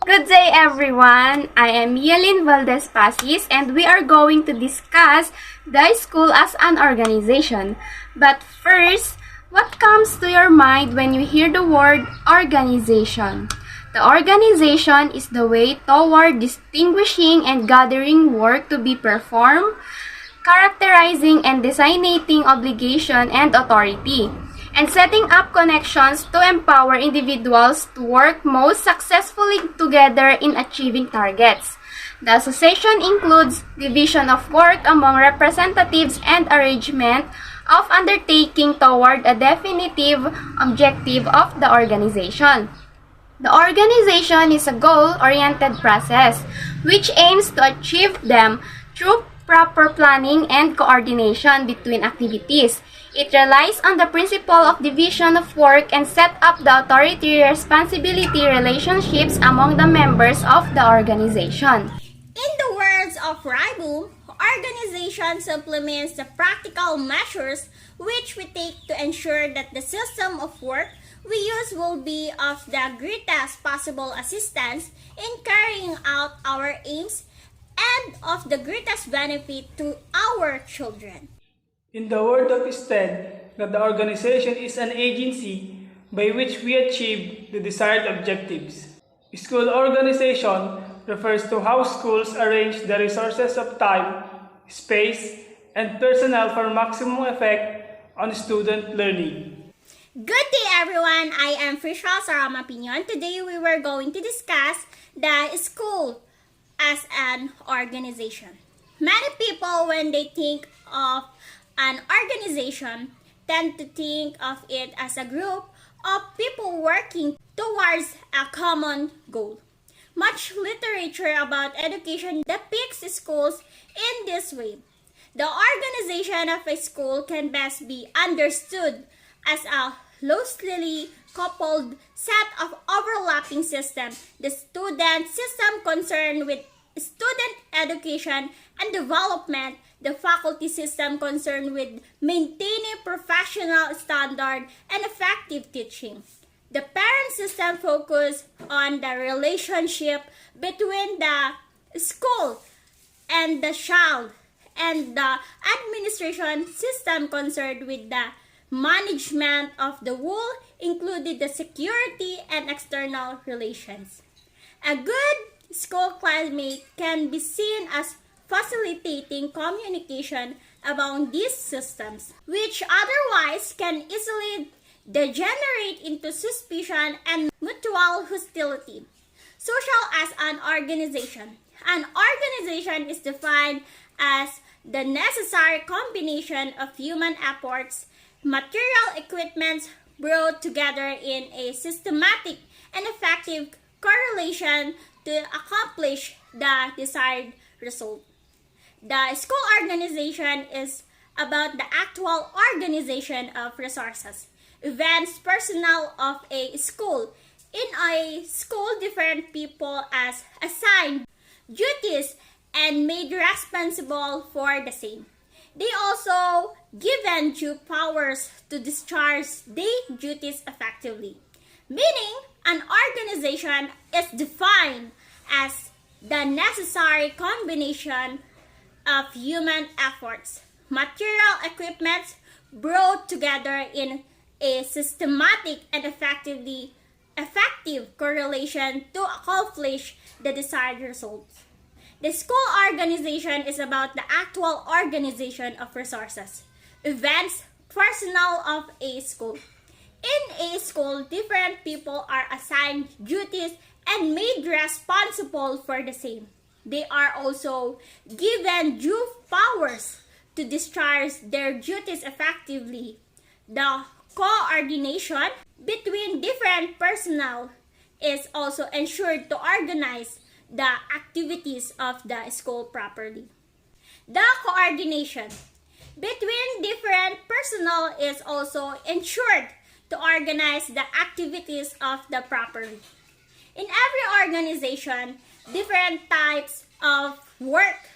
Good day, everyone. I am Mialyn Pacis, and we are going to discuss the school as an organization. But first, what comes to your mind when you hear the word organization? The organization is the way toward distinguishing and gathering work to be performed, characterizing and designating obligation and authority, and setting up connections to empower individuals to work most successfully together in achieving targets. The association includes division of work among representatives and arrangement of undertaking toward a definitive objective of the organization. The organization is a goal-oriented process which aims to achieve them through proper planning and coordination between activities. It relies on the principle of division of work and set up the authority-responsibility relationships among the members of the organization. In the words of Raibu, organization supplements the practical measures which we take to ensure that the system of work we use will be of the greatest possible assistance in carrying out our aims and of the greatest benefit to our children. In the word of STED, that the organization is an agency by which we achieve the desired objectives. School organization refers to how schools arrange the resources of time, space, and personnel for maximum effect on student learning. Good day everyone, I am Frechelle Piñon. Today we were going to discuss the school as an organization. Many people when they think of an organization tend to think of it as a group of people working towards a common goal. Much literature about education depicts schools in this way. The organization of a school can best be understood as a loosely coupled set of overlapping systems. The student system concerned with student education and development, the faculty system concerned with maintaining professional standard and effective teaching. The parent system focus on the relationship between the school and the child, and the administration system concerned with the management of the whole, including the security and external relations. A good school climate can be seen as facilitating communication among these systems, which otherwise can easily degenerate into suspicion and mutual hostility. Social as an organization. An organization is defined as the necessary combination of human efforts, material equipments brought together in a systematic and effective correlation to accomplish the desired result. The school organization is about the actual organization of resources, events, personnel of a school. In a school, different people are assigned duties and made responsible for the same. They also given due powers to discharge their duties effectively, meaning an organization is defined as the necessary combination of human efforts, material equipment brought together in a systematic and effective correlation to accomplish the desired results. The school organization is about the actual organization of resources, events, personnel of a school. In a school, different people are assigned duties and made responsible for the same. They are also given due powers to discharge their duties effectively. The coordination between different personnel is also ensured to organize the activities of the school properly. The coordination between different personnel is also ensured to organize the activities of the properly. In every organization, different types of work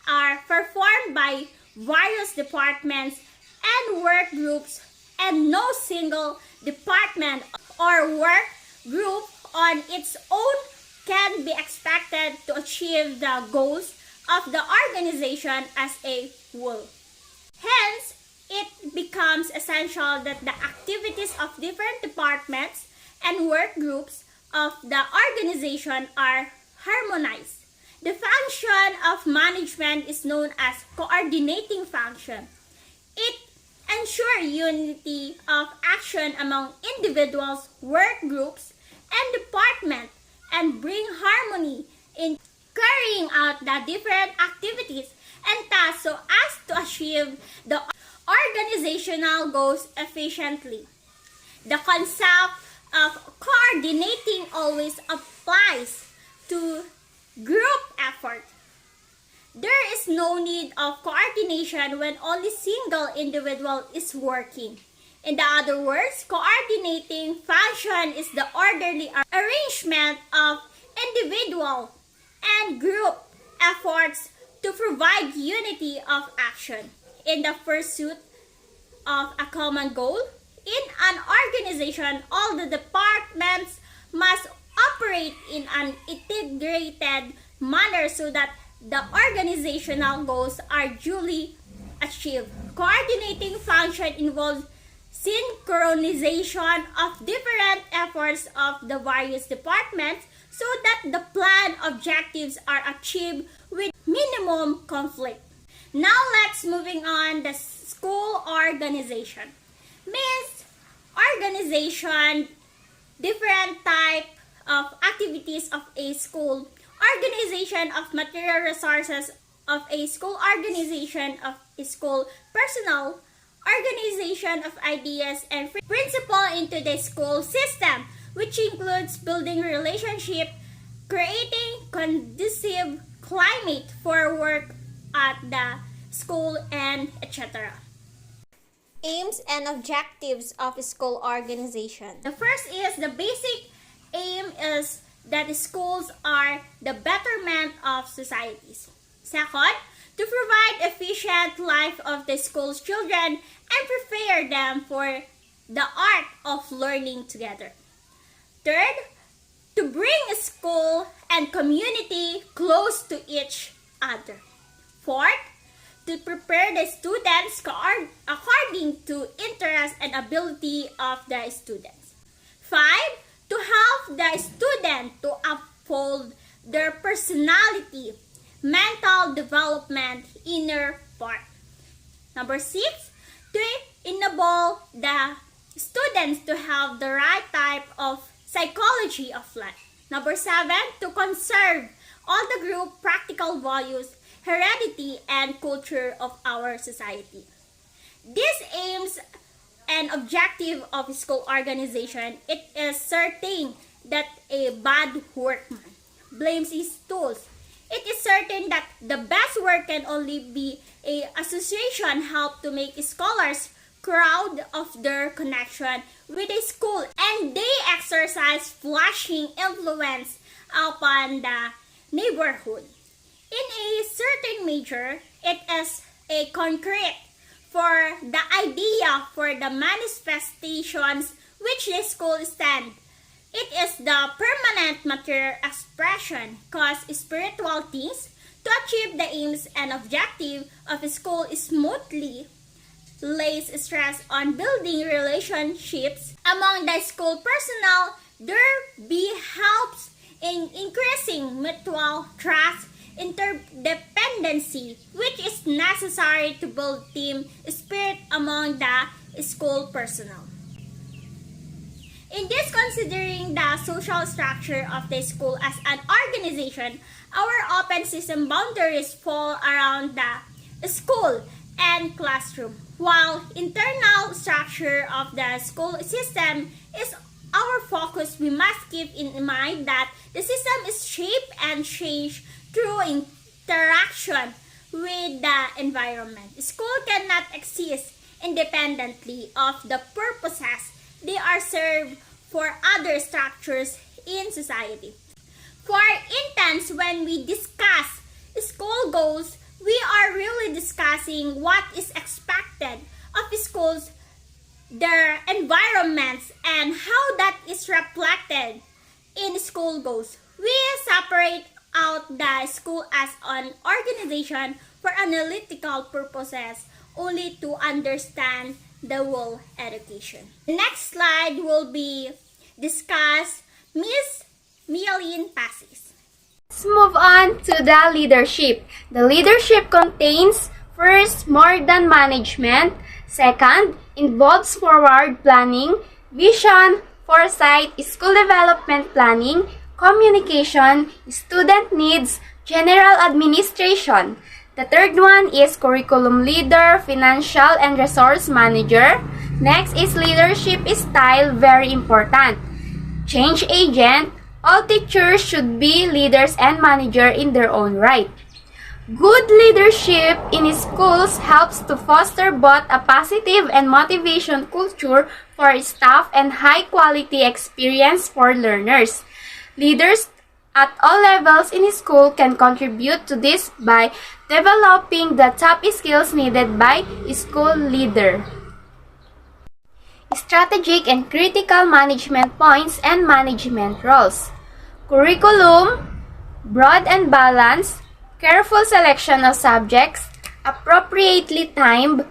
are performed by various departments and work groups, and no single department or work group on its own can be expected to achieve the goals of the organization as a whole. Hence, it becomes essential that the activities of different departments and work groups of the organization are harmonized. The function of management is known as coordinating function. It ensures unity of action among individuals, work groups, and departments and bring harmony in carrying out the different activities and tasks so as to achieve the organizational goals efficiently. The concept of coordinating always applies to group effort. There is no need of coordination when only single individual is working. In other words, coordinating function is the orderly arrangement of individual and group efforts to provide unity of action in the pursuit of a common goal. In an organization, all the departments must operate in an integrated manner so that the organizational goals are duly achieved. Coordinating function involves synchronization of different efforts of the various departments so that the planned objectives are achieved with minimum conflict. Now let's moving on the school organization. Means organization, different type of activities of a school, organization of material resources of a school, organization of a school personnel, organization of ideas and principle into the school system, which includes building relationship, creating conducive climate for work at the school, and etc. Aims and objectives of a school organization. The first is the basic aim is that schools are the betterment of societies. Second, to provide efficient life of the school's children and prepare them for the art of learning together. Third, to bring a school and community close to each other. Fourth, to prepare the students according to interest and ability of the students. 5. To help the student to uphold their personality, mental development, inner part. Number 6. To enable the students to have the right type of psychology of life. Number 7. To conserve all the group practical values, heredity, and culture of our society. These aims and objective of school organization, it is certain that a bad workman blames his tools. It is certain that the best work can only be a association help to make scholars proud of their connection with a school, and they exercise flashing influence upon the neighborhood. In a certain measure, it is a concrete for the idea for the manifestations which the school stand. It is the permanent material expression cause spiritual things to achieve the aims and objective of a school smoothly lays stress on building relationships among the school personnel. There be helps in increasing mutual trust, interdependency, which is necessary to build team spirit among the school personnel. In this, considering the social structure of the school as an organization, our open system boundaries fall around the school and classroom, while internal structure of the school system is our focus. We must keep in mind that the system is shaped and changed through interaction with the environment. School cannot exist independently of the purposes they are served for other structures in society. For instance, when we discuss school goals, we are really discussing what is expected of schools, their environments, and how that is reflected in school goals. We separate out the school as an organization for analytical purposes only to understand the whole education. The next slide will be discuss Miss Mialyn Pacis. Let's move on to the leadership. The leadership contains first, more than management. Second, involves forward planning, vision, foresight, school development planning, communication, student needs, general administration. The third one is curriculum leader, financial and resource manager. Next is leadership style, very important. Change agent. All teachers should be leaders and manager in their own right. Good leadership in schools helps to foster both a positive and motivation culture for staff and high-quality experience for learners. Leaders at all levels in school can contribute to this by developing the top skills needed by school leader. Strategic and critical management points and management roles. Curriculum, broad and balanced, careful selection of subjects, appropriately timed,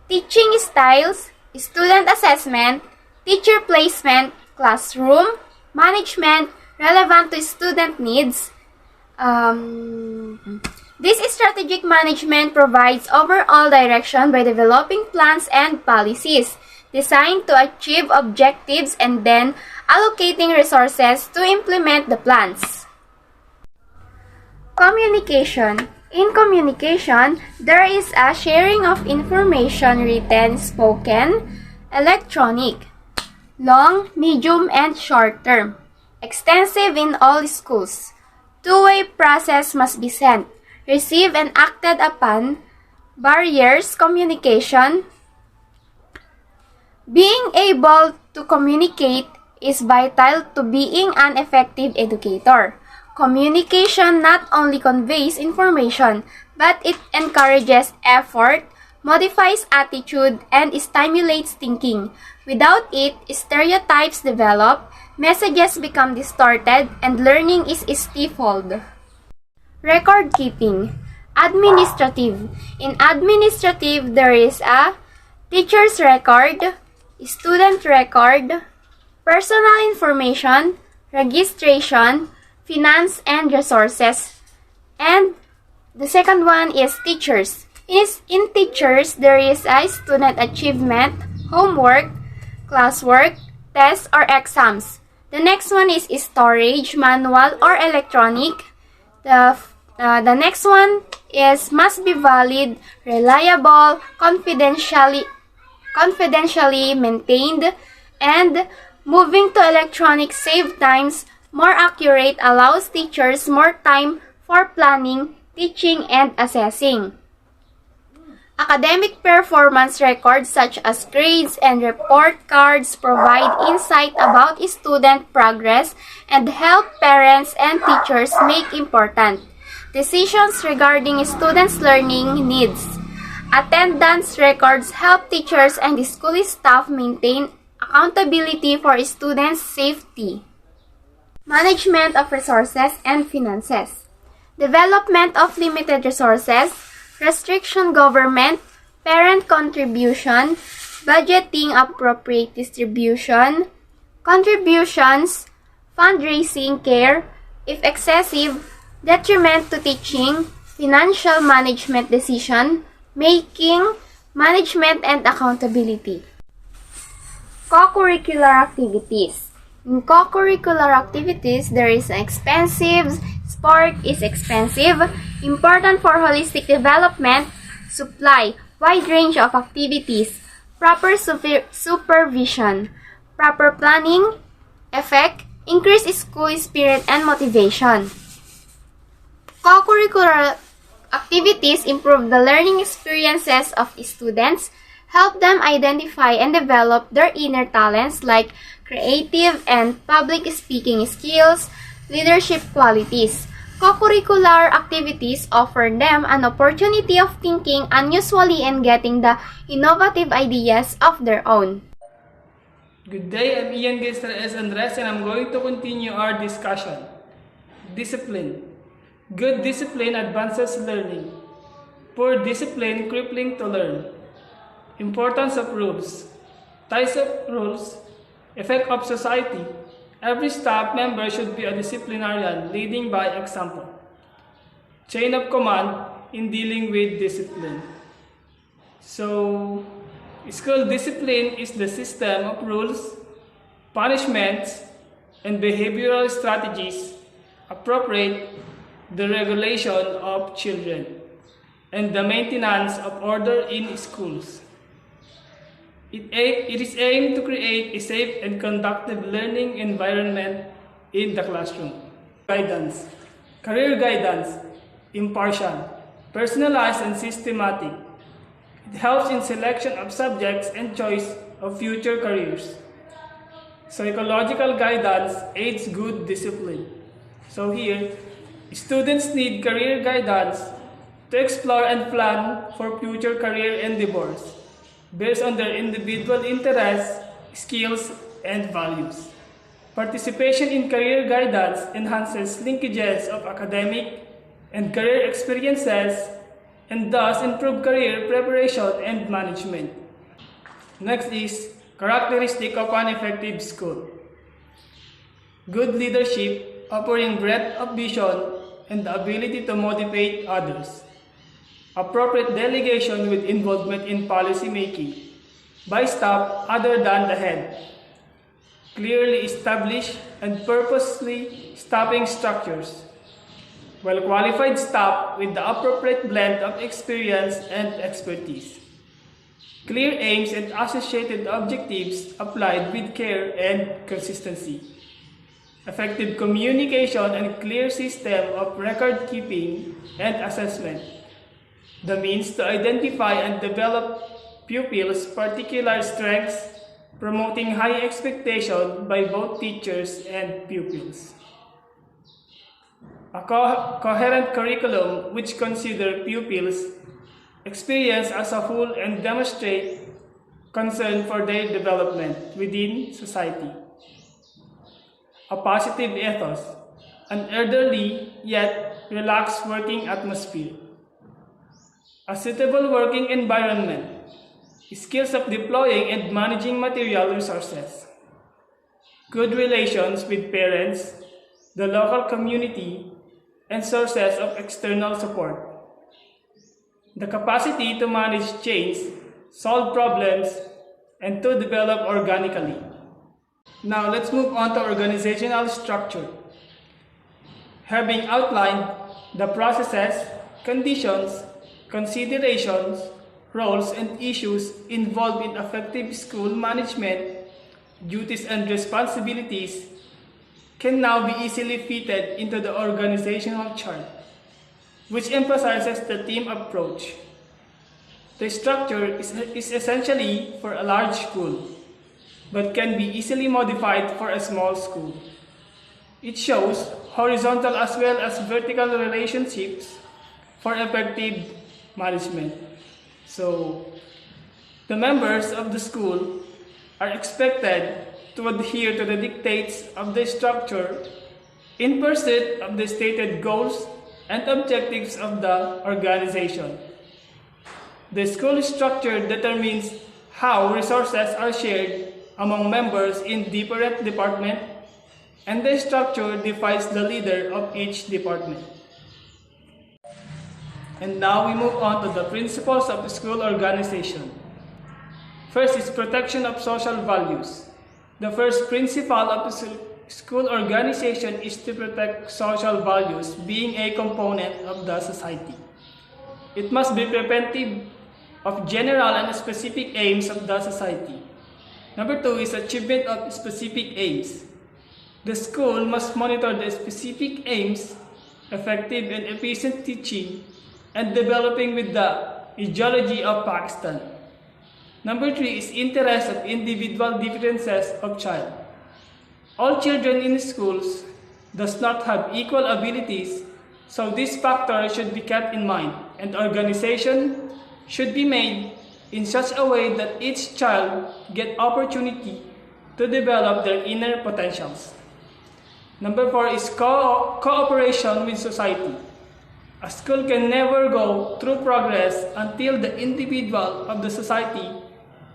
teaching styles, student assessment, teacher placement, classroom, management, relevant to student needs. This strategic management provides overall direction by developing plans and policies designed to achieve objectives and then allocating resources to implement the plans. Communication. In communication, there is a sharing of information written, spoken, electronic, long, medium, and short term. Extensive in all schools. Two-way process must be sent, received, and acted upon. Barriers, communication. Being able to communicate is vital to being an effective educator. Communication not only conveys information, but it encourages effort, modifies attitude, and stimulates thinking. Without it, stereotypes develop, messages become distorted, and learning is stifled. Record keeping. Administrative. In administrative, there is a teacher's record, student record, personal information, registration, finance and resources. And the second one is teachers. In teachers, there is a student achievement, homework, classwork, tests or exams. The next one is storage, manual or electronic. The next one is must be valid, reliable, confidentially maintained, and moving to electronic save times, more accurate, allows teachers more time for planning, teaching, and assessing. Academic performance records such as grades and report cards provide insight about student progress and help parents and teachers make important decisions regarding students' learning needs. Attendance records help teachers and school staff maintain accountability for students' safety. Management of resources and finances. Development of limited resources, restriction government, parent contribution, budgeting appropriate distribution, contributions, fundraising care, if excessive, detriment to teaching, financial management decision, making, management and accountability. Co-curricular activities. In co-curricular activities, there is expensive, sport is expensive, important for holistic development, supply, wide range of activities, proper supervision, proper planning, effect, increase school spirit and motivation. Co-curricular activities improve the learning experiences of students, help them identify and develop their inner talents like creative and public speaking skills, leadership qualities. Co-curricular activities offer them an opportunity of thinking unusually and getting the innovative ideas of their own. Good day, I'm Ian Gester S. Andres and I'm going to continue our discussion. Discipline. Good discipline advances learning. Poor discipline crippling to learn. Importance of rules. Types of rules. Effect of society. Every staff member should be a disciplinarian, leading by example. Chain of command in dealing with discipline. So, school discipline is the system of rules, punishments, and behavioral strategies appropriate the regulation of children and the maintenance of order in schools. It is aimed to create a safe and conducive learning environment in the classroom. Guidance. Career guidance. Impartial, personalized, and systematic. It helps in selection of subjects and choice of future careers. Psychological guidance aids good discipline. So here, students need career guidance to explore and plan for future career endeavors based on their individual interests, skills, and values. Participation in career guidance enhances linkages of academic and career experiences and thus improve career preparation and management. Next is characteristic of an effective school. Good leadership, offering breadth of vision and the ability to motivate others. Appropriate delegation with involvement in policy making by staff other than the head. Clearly established and purposely staffing structures. Well-qualified staff with the appropriate blend of experience and expertise. Clear aims and associated objectives applied with care and consistency. Effective communication and clear system of record keeping and assessment. The means to identify and develop pupils' particular strengths, promoting high expectation by both teachers and pupils. A coherent curriculum which consider pupils' experience as a whole and demonstrate concern for their development within society. A positive ethos, an orderly yet relaxed working atmosphere. A suitable working environment, skills of deploying and managing material resources. Good relations with parents, the local community, and sources of external support. The capacity to manage change, solve problems, and to develop organically. Now let's move on to organizational structure. Having outlined the processes, conditions, considerations, roles, and issues involved in effective school management, duties and responsibilities can now be easily fitted into the organizational chart, which emphasizes the team approach. The structure is essentially for a large school, but can be easily modified for a small school. It shows horizontal as well as vertical relationships for effective management. So, the members of the school are expected to adhere to the dictates of the structure in pursuit of the stated goals and objectives of the organization. The school structure determines how resources are shared among members in different departments, and the structure defines the leader of each department. And now we move on to the principles of school organization. First is protection of social values. The first principle of school organization is to protect social values, being a component of the society. It must be preventive of general and specific aims of the society. Number two is achievement of specific aims. The school must monitor the specific aims, effective and efficient teaching, and developing with the ideology of Pakistan. Number three is interest of individual differences of child. All children in schools does not have equal abilities, so this factor should be kept in mind, and organization should be made in such a way that each child get opportunity to develop their inner potentials. Number 4 is cooperation with society. A school can never go through progress until the individual of the society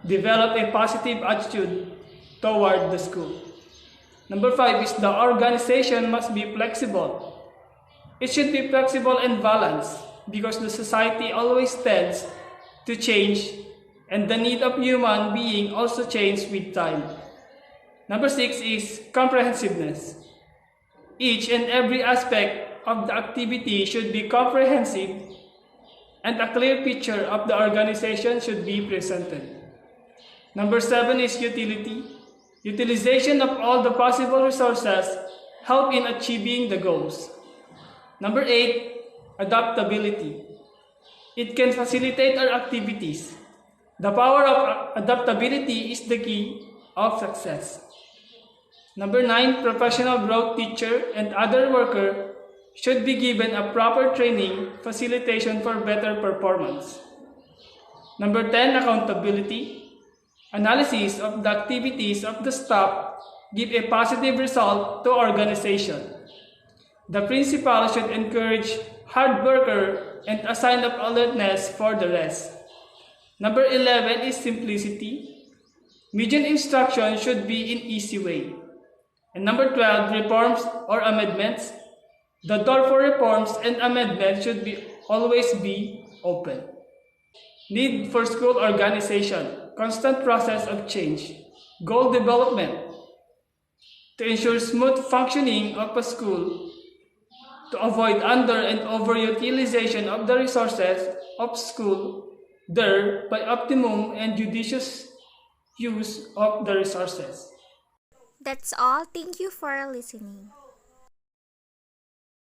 develop a positive attitude toward the school. Number 5 is the organization must be flexible. It should be flexible and balanced because the society always tends to change and the need of human being also change with time. Number 6 is comprehensiveness. Each and every aspect of the activity should be comprehensive and a clear picture of the organization should be presented. Number 7 is utility. Utilization of all the possible resources help in achieving the goals. Number 8, adaptability. It can facilitate our activities. The power of adaptability is the key of success. Number 9, professional growth teacher and other worker should be given a proper training facilitation for better performance. Number 10, accountability. Analysis of the activities of the staff give a positive result to organization. The principal should encourage hard worker and a sign of alertness for the rest. Number 11 is simplicity. Median instruction should be in easy way. And number 12, reforms or amendments. The door for reforms and amendments should always be open. Need for school organization, constant process of change, goal development. To ensure smooth functioning of a school, to avoid under and overutilization of the resources of school, there by optimum and judicious use of the resources. That's all. Thank you for listening.